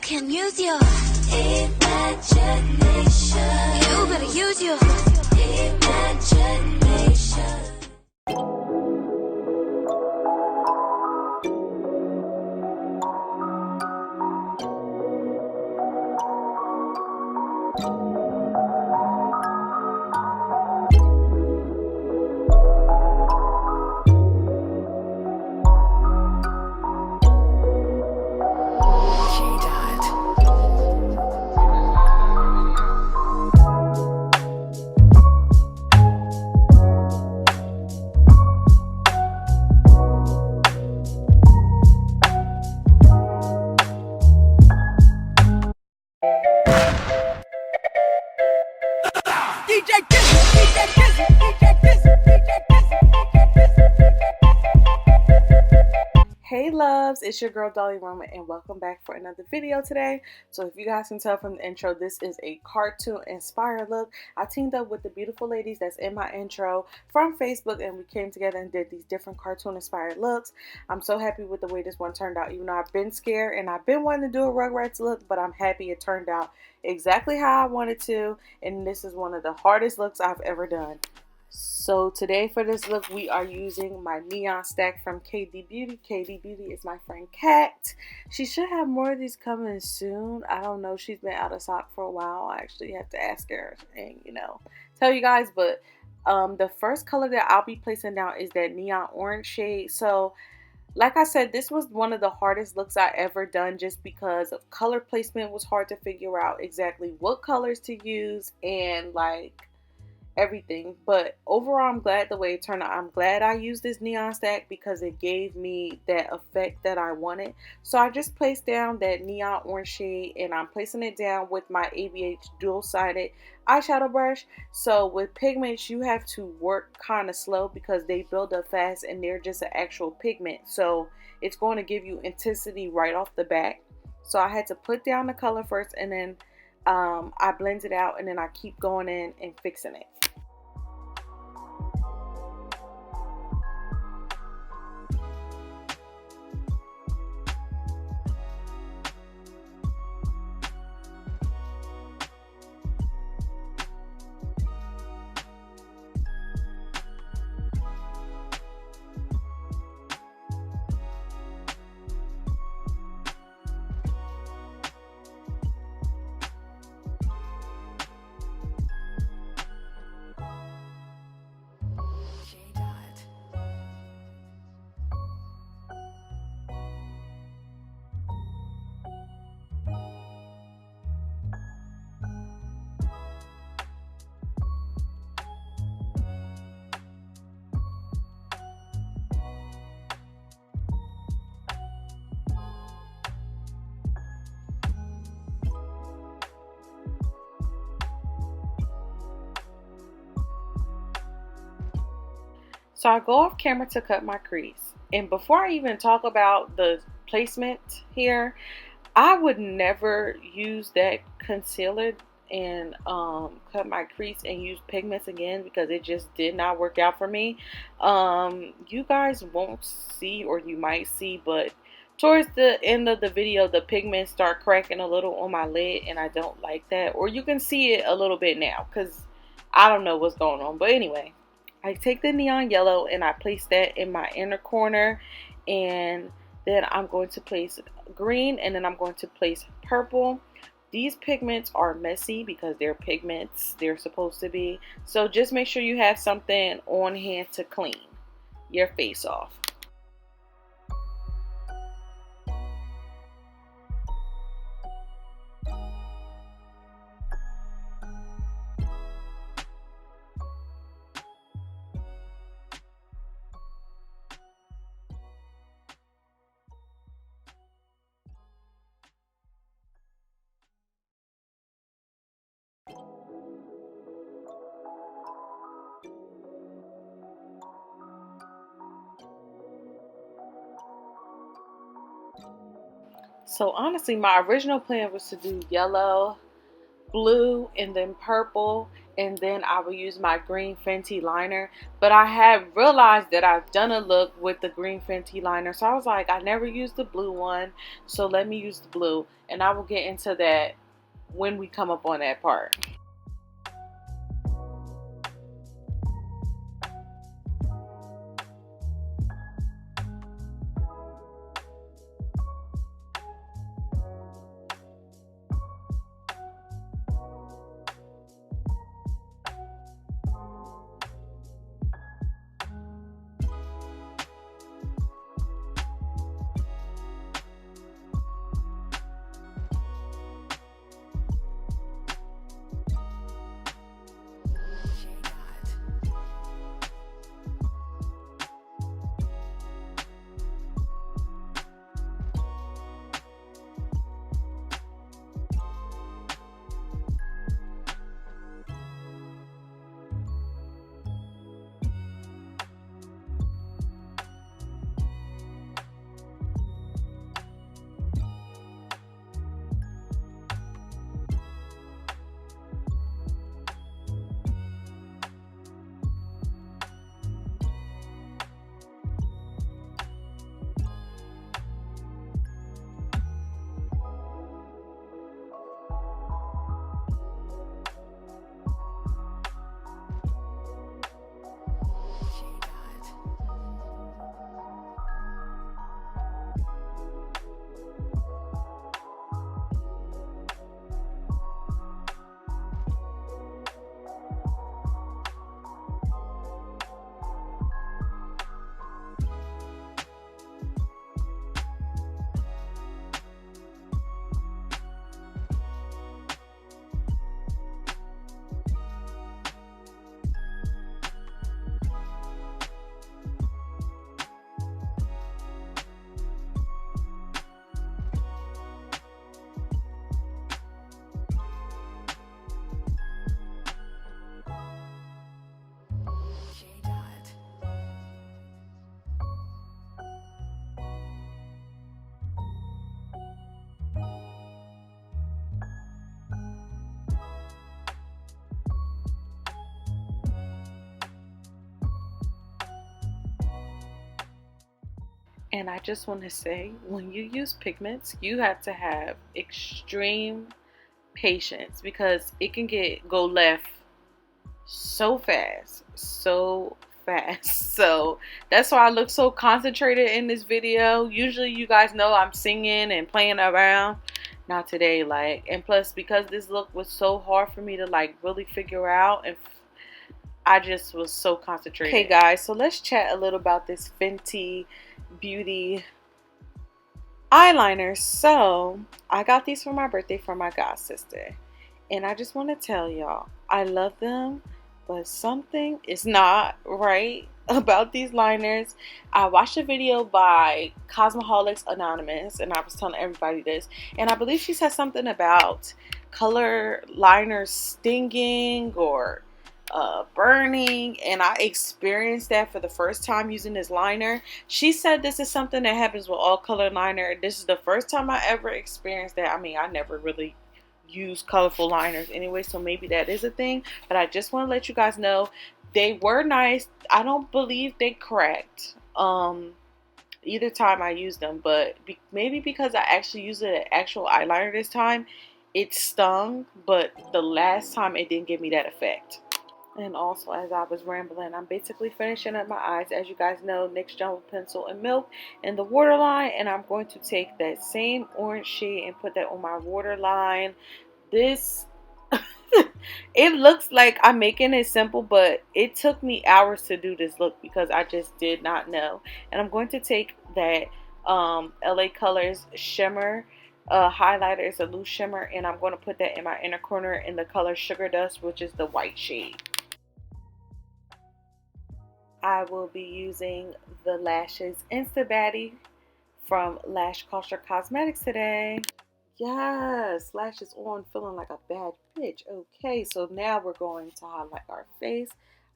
can use your imagination. You better use your imagination. Hey loves, it's your girl Dolly Roma and welcome back for another video today. So if you guys can tell from the intro, this is a cartoon inspired look. I teamed up with the beautiful ladies that's in my intro from Facebook and we came together and did these different cartoon inspired looks. I'm so happy with the way this one turned out, even though I've been scared and I've been wanting to do a Rugrats look, but I'm happy it turned out exactly how I wanted to, and this is one of the hardest looks I've ever done. So today for this look, we are using my neon stack from KDBeautyy. KDBeautyy is my friend Kat. She should have more of these coming soon. I don't know. She's been out of stock for a while. I actually have to ask her and, tell you guys. But the first color that I'll be placing down is that neon orange shade. So like I said, this was one of the hardest looks I ever done just because of color placement was hard to figure out exactly what colors to use and like everything. But overall, I'm glad the way it turned out. I'm glad I used this neon stack because it gave me that effect that I wanted. So I just placed down that neon orange shade and I'm placing it down with my ABH dual-sided eyeshadow brush. So with pigments, you have to work kind of slow because they build up fast and they're just an actual pigment. So it's going to give you intensity right off the bat. So I had to put down the color first and then I blend it out and then I keep going in and fixing it. So I go off camera to cut my crease. And before I even talk about the placement here, I would never use that concealer and cut my crease and use pigments again because it just did not work out for me. You guys won't see, or you might see, but towards the end of the video, the pigments start cracking a little on my lid and I don't like that. Or you can see it a little bit now because I don't know what's going on. But anyway, I take the neon yellow and I place that in my inner corner, and then I'm going to place green, and then I'm going to place purple. These pigments are messy because they're pigments, they're supposed to be. So just make sure you have something on hand to clean your face off. So honestly, my original plan was to do yellow, blue, and then purple, and then I will use my green Fenty liner. But I have realized that I've done a look with the green Fenty liner, so I was like, I never used the blue one, so let me use the blue, and I will get into that when we come up on that part. And I just want to say, when you use pigments, you have to have extreme patience, because it can go left so fast, so fast. So that's why I look so concentrated in this video. Usually you guys know I'm singing and playing around. Not today, like, and plus because this look was so hard for me to like really figure out, and I just was so concentrated. Okay guys, so let's chat a little about this Fenty Beauty eyeliner. So I got these for my birthday from my god sister, and I just want to tell y'all, I love them, but something is not right about these liners. I watched a video by Cosmeholics Anonymous, and I was telling everybody this, and I believe she said something about color liners stinging or burning, and I experienced that for the first time using this liner. She said this is something that happens with all color liner. This is the first time I ever experienced that. I mean, I never really use colorful liners anyway, so maybe that is a thing, but I just want to let you guys know they were nice. I don't believe they cracked either time I used them, but maybe because I actually used an actual eyeliner this time, it stung, but the last time it didn't give me that effect. And also, as I was rambling, I'm basically finishing up my eyes. As you guys know, NYX Jumbo Pencil and Milk in the waterline, and I'm going to take that same orange shade and put that on my waterline. This it looks like I'm making it simple, but it took me hours to do this look because I just did not know. And I'm going to take that LA Colors shimmer highlighter. It's a loose shimmer, and I'm going to put that in my inner corner in the color Sugar Dust, which is the white shade. I will be using the Lashes Insta Baddie from Lash Culture Cosmetics today. Yes, lashes on, feeling like a bad bitch. Okay, so now we're going to highlight our face.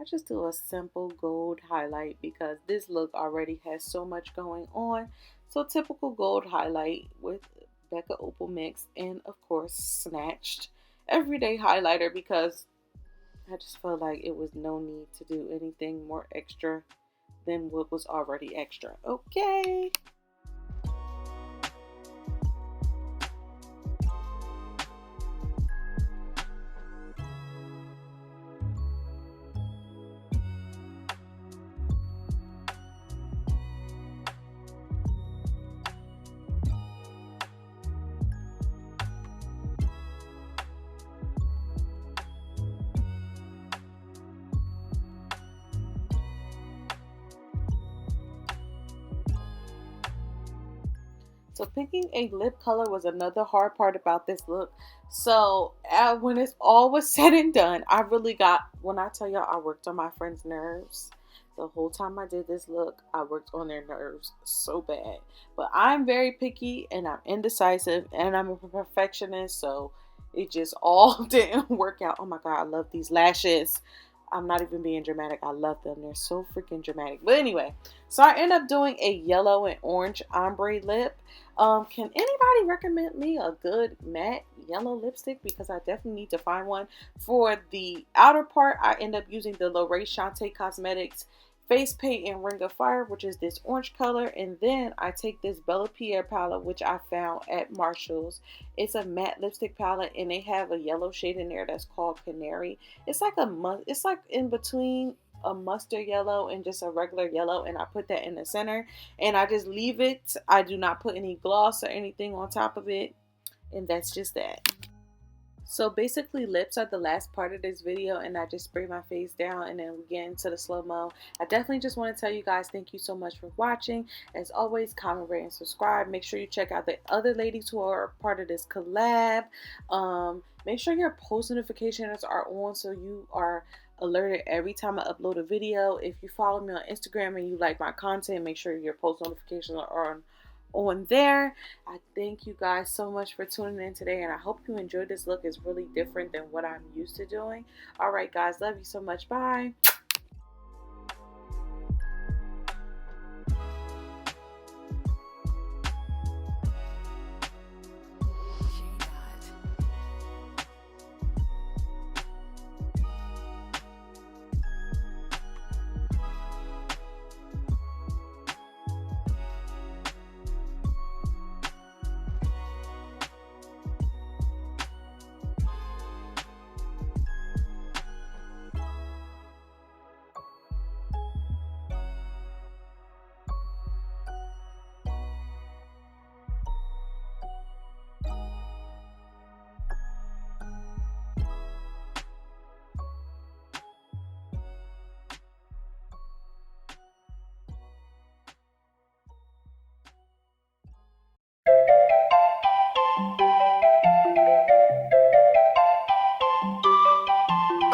I just do a simple gold highlight because this look already has so much going on. So typical gold highlight with Becca Opal Mix, and of course Snatched everyday highlighter, because I just felt like it was no need to do anything more extra than what was already extra. Okay. So picking a lip color was another hard part about this look. So when it's all was said and done, I really got, when I tell y'all I worked on my friend's nerves. The whole time I did this look, I worked on their nerves so bad. But I'm very picky and I'm indecisive and I'm a perfectionist. So it just all didn't work out. Oh my God, I love these lashes. I'm not even being dramatic. I love them. They're so freaking dramatic. But anyway, so I end up doing a yellow and orange ombre lip. Can anybody recommend me a good matte yellow lipstick? Because I definitely need to find one. For the outer part, I end up using the L'Oreal Shantae Cosmetics Face Paint and Ring of Fire, which is this orange color. And then I take this Bella Pierre palette, which I found at Marshall's. It's a matte lipstick palette, and they have a yellow shade in there that's called Canary. It's like it's like in between a mustard yellow and just a regular yellow, and I put that in the center and I just leave it. I do not put any gloss or anything on top of it, and that's just that. So basically lips are the last part of this video, and I just spray my face down and then we get into the slow-mo. I definitely just want to tell you guys thank you so much for watching. As always, comment, rate, and subscribe. Make sure you check out the other ladies who are part of this collab. Make sure your post notifications are on so you are alerted every time I upload a video. If you follow me on Instagram and you like my content, make sure your post notifications are on there. I thank you guys so much for tuning in today, and I hope you enjoyed this look. It's really different than what I'm used to doing. All right guys, love you so much. Bye.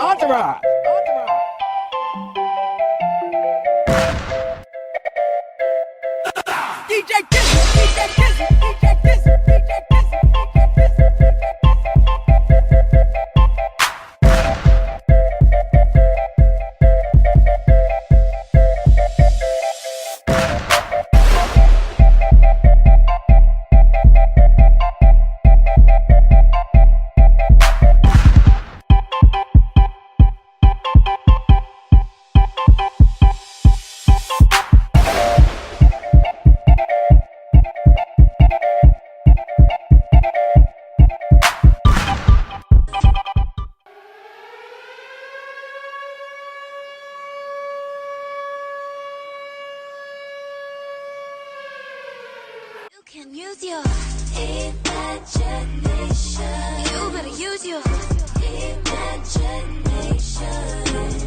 Entourage. DJ Kizzy, DJ Kizzy, DJ Kizzy, DJ Kizzy, DJ Kizzy. You can use your imagination. You better use your imagination.